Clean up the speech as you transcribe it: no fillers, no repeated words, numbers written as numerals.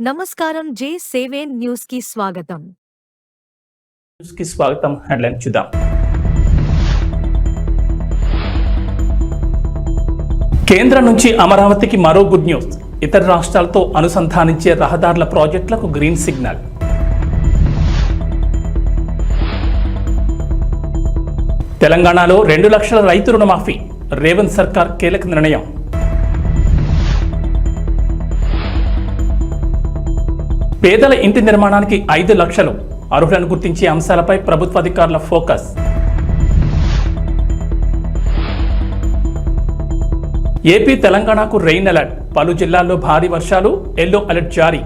నమస్కారం J7 news కి స్వాగతం. హెడ్లైన్ చూద్దాం. కేంద్రం నుంచి అమరావతికి మరో గుడ్ న్యూస్. ఇతర రాష్ట్రాలతో అనుసంధానించే రహదారుల ప్రాజెక్టులకు గ్రీన్ సిగ్నల్. తెలంగాణలో 2 లక్షల రైతు రుణమాఫీ. రేవంత్ సర్కార్ కీలక నిర్ణయం. పేదల ఇంటి నిర్మాణానికి 5 లక్షలు. అర్హులను గుర్తించే అంశాలపై ప్రభుత్వ అధికారుల ఫోకస్. ఏపీ తెలంగాణకు రెయిన్ అలర్ట్. పలు జిల్లాల్లో భారీ వర్షాలు, ఎల్లో అలర్ట్ జారీ.